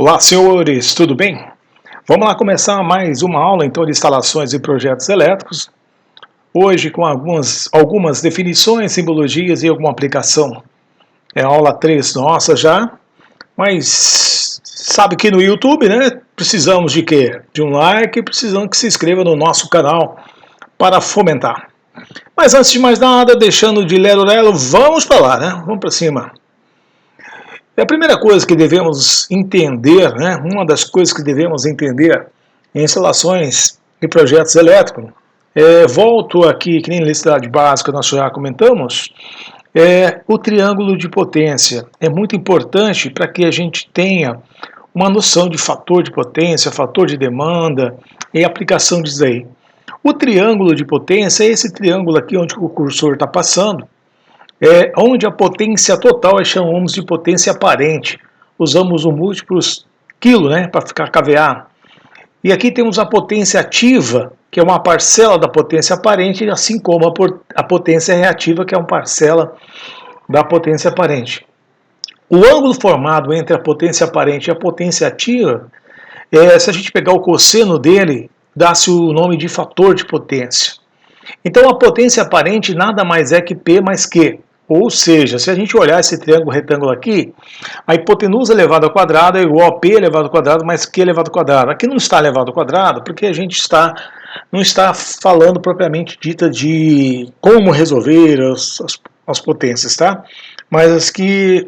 Olá, senhores, tudo bem? Vamos lá começar mais uma aula então de instalações e projetos elétricos. Hoje com algumas definições, simbologias e alguma aplicação. É a aula 3 nossa já, mas sabe que no YouTube, né, precisamos de quê? De um like, precisamos que se inscreva no nosso canal para fomentar. Mas antes de mais nada, deixando de lero-lero, vamos para lá, né? Vamos para cima. A primeira coisa que devemos entender, né, uma das coisas que devemos entender em instalações e projetos elétricos, volto aqui, que nem eletricidade básica nós já comentamos, é o triângulo de potência. É muito importante para que a gente tenha uma noção de fator de potência, fator de demanda e aplicação disso aí. O triângulo de potência é esse triângulo aqui onde o cursor está passando, onde a potência total chamamos de potência aparente. Usamos o múltiplos quilo, né, para ficar kVA. E aqui temos a potência ativa, que é uma parcela da potência aparente, assim como a potência reativa, que é uma parcela da potência aparente. O ângulo formado entre a potência aparente e a potência ativa, se a gente pegar o cosseno dele, dá-se o nome de fator de potência. Então a potência aparente nada mais é que P mais Q. Ou seja, se a gente olhar esse triângulo retângulo aqui, a hipotenusa elevado ao quadrado é igual a P elevado ao quadrado mais Q elevado ao quadrado. Aqui não está elevado ao quadrado porque a gente não está falando propriamente dita de como resolver as potências, tá? Mas as que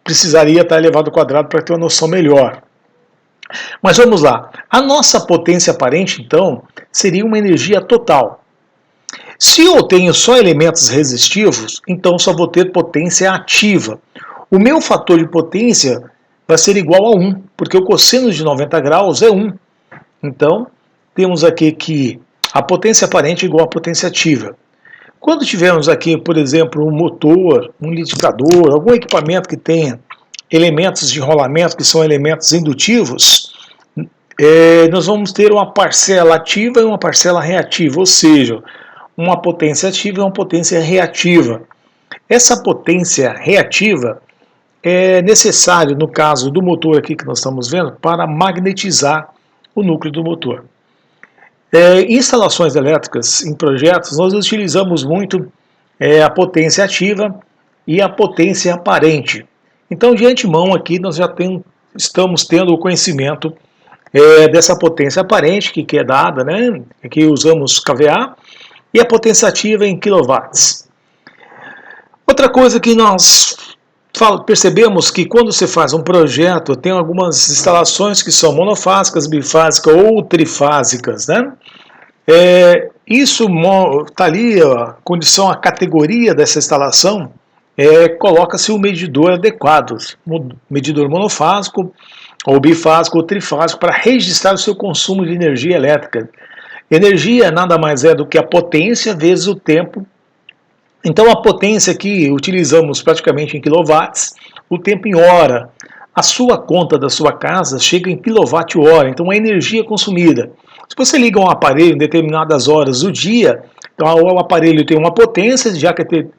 precisaria estar elevado ao quadrado para ter uma noção melhor. Mas vamos lá. A nossa potência aparente, então, seria uma energia total. Se eu tenho só elementos resistivos, então só vou ter potência ativa. O meu fator de potência vai ser igual a 1, porque o cosseno de 90 graus é 1. Então, temos aqui que a potência aparente é igual à potência ativa. Quando tivermos aqui, por exemplo, um motor, um liquidificador, algum equipamento que tenha elementos de rolamento, que são elementos indutivos, nós vamos ter uma parcela ativa e uma parcela reativa, ou seja, uma potência ativa e uma potência reativa. Essa potência reativa é necessária, no caso do motor aqui que nós estamos vendo, para magnetizar o núcleo do motor. Em instalações elétricas, em projetos, nós utilizamos muito a potência ativa e a potência aparente. Então, de antemão aqui, nós já estamos tendo o conhecimento dessa potência aparente, que é dada, né? Aqui usamos kVA, e a potência ativa em quilowatts. Outra coisa que nós percebemos que quando você faz um projeto, tem algumas instalações que são monofásicas, bifásicas ou trifásicas, né? Isso está ali, a condição, a categoria dessa instalação, coloca-se um medidor adequado, medidor monofásico, ou bifásico, ou trifásico, para registrar o seu consumo de energia elétrica. Energia nada mais é do que a potência vezes o tempo. Então a potência que utilizamos praticamente em quilowatts, o tempo em hora. A sua conta da sua casa chega em quilowatt-hora, então a energia consumida. Se você liga um aparelho em determinadas horas do dia, então o aparelho tem uma potência, já que ele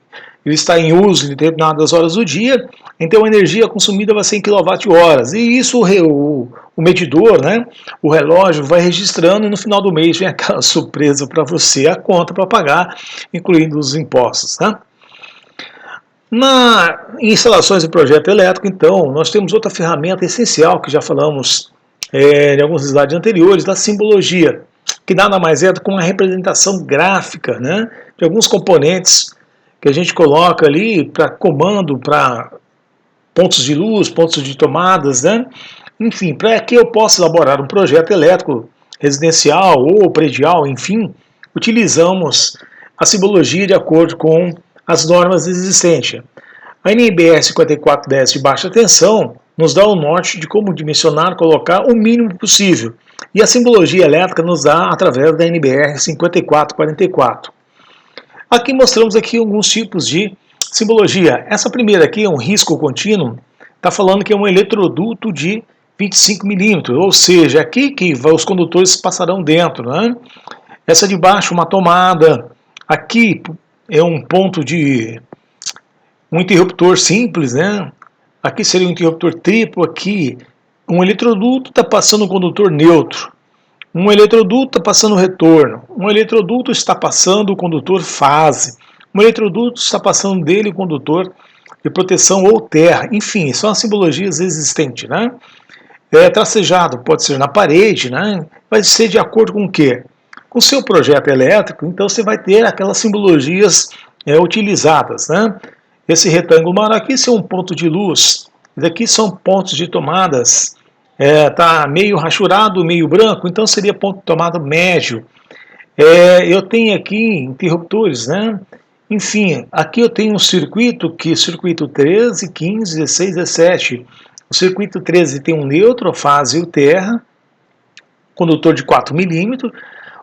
está em uso em determinadas horas do dia, então a energia consumida vai ser em quilowatt-horas. E isso o medidor, né, o relógio vai registrando e no final do mês vem aquela surpresa para você, a conta para pagar, incluindo os impostos. Né? Em instalações de projeto elétrico, então, nós temos outra ferramenta essencial que já falamos em alguns slides anteriores, da simbologia, que nada mais é do que uma representação gráfica, né, de alguns componentes que a gente coloca ali para comando, para pontos de luz, pontos de tomadas, né? Enfim, para que eu possa elaborar um projeto elétrico residencial ou predial, enfim, utilizamos a simbologia de acordo com as normas existentes. A NBR 5410 de baixa tensão nos dá o norte de como dimensionar, colocar o mínimo possível. E a simbologia elétrica nos dá através da NBR 5444. Aqui mostramos aqui alguns tipos de simbologia. Essa primeira aqui é um risco contínuo, está falando que é um eletroduto de 25 milímetros, ou seja, aqui que os condutores passarão dentro. Né? Essa de baixo, uma tomada. Aqui é um ponto de um interruptor simples, né? Aqui seria um interruptor triplo, aqui Um eletroduto está passando o condutor neutro. Um eletroduto está passando o retorno. Um eletroduto está passando o condutor fase. Um eletroduto está passando dele o condutor de proteção ou terra. Enfim, são as simbologias existentes, né? Tracejado pode ser na parede, né? Vai ser de acordo com o quê? Com o seu projeto elétrico, então você vai ter aquelas simbologias utilizadas, né? Esse retângulo maior aqui é um ponto de luz. Daqui são pontos de tomadas. Tá meio rachurado, meio branco, então seria ponto de tomada médio. Eu tenho aqui interruptores, né? Enfim, aqui eu tenho um circuito, circuito 13, 15, 16, 17. O circuito 13 tem um neutro, fase e o terra, condutor de 4 milímetros.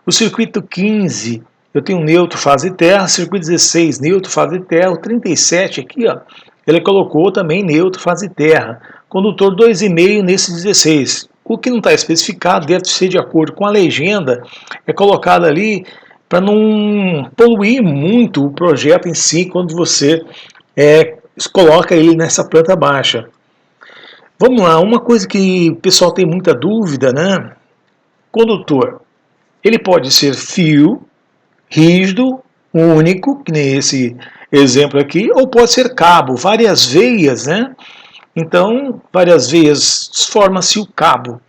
O circuito 15, eu tenho um neutro, fase e terra. Circuito 16, neutro, fase e terra. O 37 aqui, ó, ele colocou também neutro, fase e terra. Condutor 2,5 nesse 16. O que não está especificado deve ser de acordo com a legenda, é colocado ali para não poluir muito o projeto em si quando você coloca ele nessa planta baixa. Vamos lá, uma coisa que o pessoal tem muita dúvida, né? Condutor, ele pode ser fio, rígido, único, que nem esse exemplo aqui, ou pode ser cabo, várias veias, né? Então, várias veias forma-se o cabo.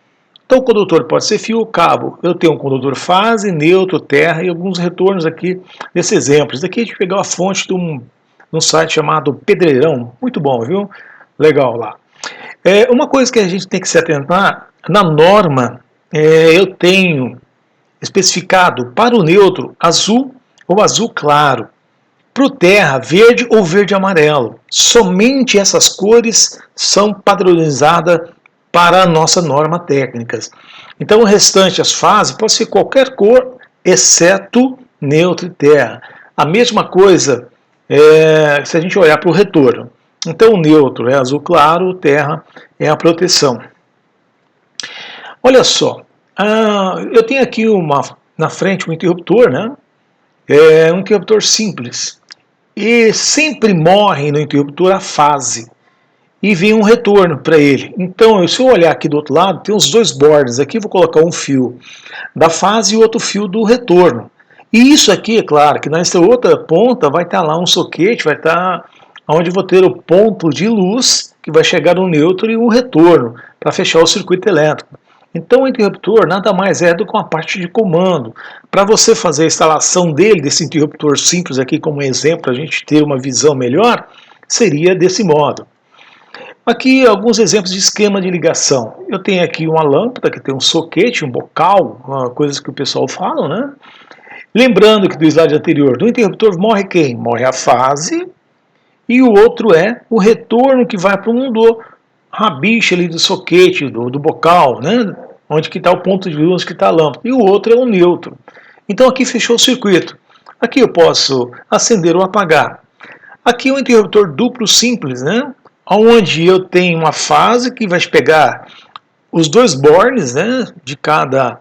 Então, o condutor pode ser fio ou cabo. Eu tenho um condutor fase, neutro, terra e alguns retornos aqui nesse exemplo. Isso daqui a gente pegou a fonte de um site chamado Pedreirão. Muito bom, viu? Legal lá. Uma coisa que a gente tem que se atentar, na norma, eu tenho especificado para o neutro azul ou azul claro. Para o terra, verde ou verde amarelo. Somente essas cores são padronizadas para a nossa norma técnica. Então o restante, as fases, pode ser qualquer cor, exceto neutro e terra. A mesma coisa se a gente olhar para o retorno. Então o neutro é azul claro, o terra é a proteção. Olha só, eu tenho aqui na frente um interruptor, né? Um interruptor simples. E sempre morre no interruptor a fase. E vem um retorno para ele. Então, se eu olhar aqui do outro lado, tem os dois bordes. Aqui eu vou colocar um fio da fase e outro fio do retorno. E isso aqui, é claro, que nessa outra ponta vai estar lá um soquete, vai estar onde eu vou ter o ponto de luz que vai chegar no neutro e o retorno para fechar o circuito elétrico. Então o interruptor nada mais é do que uma parte de comando. Para você fazer a instalação dele, desse interruptor simples aqui como exemplo, a gente ter uma visão melhor, seria desse modo. Aqui alguns exemplos de esquema de ligação. Eu tenho aqui uma lâmpada que tem um soquete, um bocal, coisas que o pessoal fala, né? Lembrando que do slide anterior, do interruptor morre quem? Morre a fase e o outro é o retorno que vai para um do rabicho ali do soquete, do bocal, né? Onde que está o ponto de luz, que está a lâmpada. E o outro é o neutro. Então aqui fechou o circuito. Aqui eu posso acender ou apagar. Aqui é um interruptor duplo simples, né? Onde eu tenho uma fase que vai pegar os dois bornes, né, de cada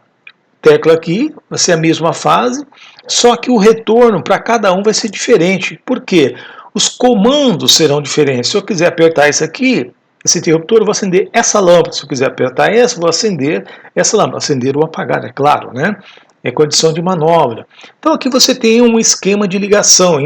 tecla aqui, vai ser a mesma fase, só que o retorno para cada um vai ser diferente. Por quê? Os comandos serão diferentes. Se eu quiser apertar esse aqui, esse interruptor, eu vou acender essa lâmpada. Se eu quiser apertar essa, eu vou acender essa lâmpada. Acender ou apagar, é claro, né? É condição de manobra. Então aqui você tem um esquema de ligação.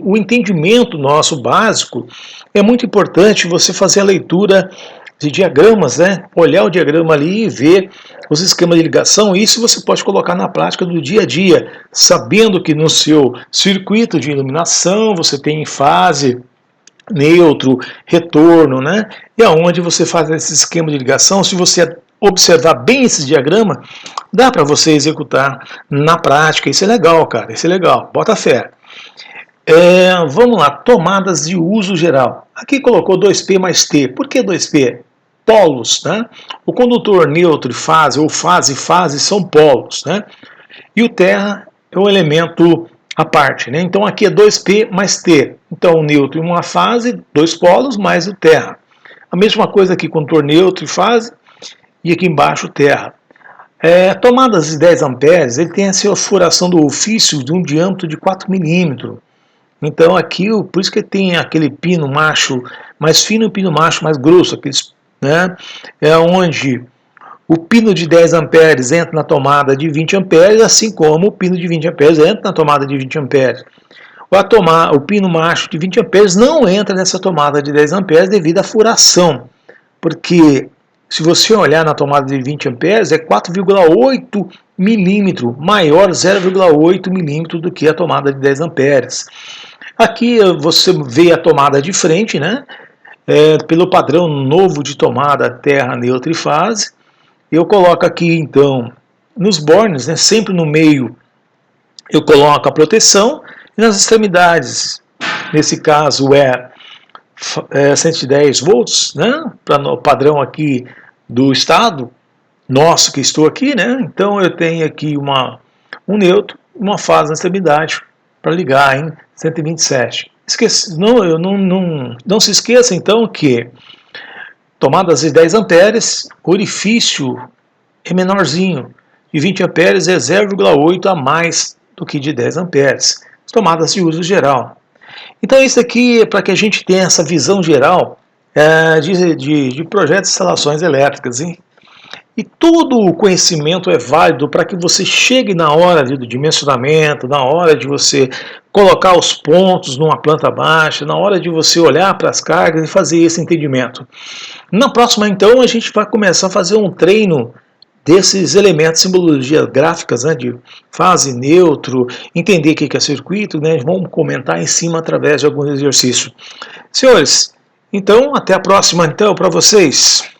O entendimento nosso básico é muito importante você fazer a leitura de diagramas, né? Olhar o diagrama ali e ver os esquemas de ligação. Isso você pode colocar na prática do dia a dia, sabendo que no seu circuito de iluminação você tem fase, neutro, retorno, né? E aonde você faz esse esquema de ligação, se você observar bem esse diagrama, dá para você executar na prática. Isso é legal, cara, isso é legal, bota fé. Vamos lá, tomadas de uso geral. Aqui colocou 2P mais T. Por que 2P? Polos, né? O condutor neutro e fase, ou fase e fase, são polos, né? E o terra é um elemento à parte, né? Então aqui é 2P mais T. Então o neutro em uma fase, dois polos, mais o terra. A mesma coisa aqui, condutor neutro e fase, e aqui embaixo terra. Tomadas de 10 amperes, ele tem a sua furação do ofício de um diâmetro de 4 milímetros. Então aqui, por isso que tem aquele pino macho mais fino e o pino macho mais grosso, aqueles né? É onde o pino de 10 amperes entra na tomada de 20 amperes, assim como o pino de 20 amperes entra na tomada de 20 amperes. O pino macho de 20 amperes não entra nessa tomada de 10 amperes devido à furação, porque se você olhar na tomada de 20 amperes é 4,8 milímetro, maior 0,8 milímetro do que a tomada de 10 amperes. Aqui você vê a tomada de frente, né? Pelo padrão novo de tomada terra, neutra e fase. Eu coloco aqui então nos bornes, né, sempre no meio eu coloco a proteção e nas extremidades, nesse caso é 110 volts, né, para o padrão aqui do estado nosso que estou aqui, né, então eu tenho aqui um neutro, uma fase na extremidade para ligar em 127. Não se esqueça então que tomadas de 10 amperes, orifício é menorzinho, de 20 amperes é 0,8 a mais do que de 10 amperes, as tomadas de uso geral. Então isso aqui é para que a gente tenha essa visão geral de projetos de instalações elétricas. Hein? E todo o conhecimento é válido para que você chegue na hora do dimensionamento, na hora de você colocar os pontos numa planta baixa, na hora de você olhar para as cargas e fazer esse entendimento. Na próxima, então, a gente vai começar a fazer um treino desses elementos, simbologias gráficas, né, de fase, neutro, entender o que é circuito, né, vamos comentar em cima através de alguns exercícios. Senhores, então, até a próxima, então, para vocês.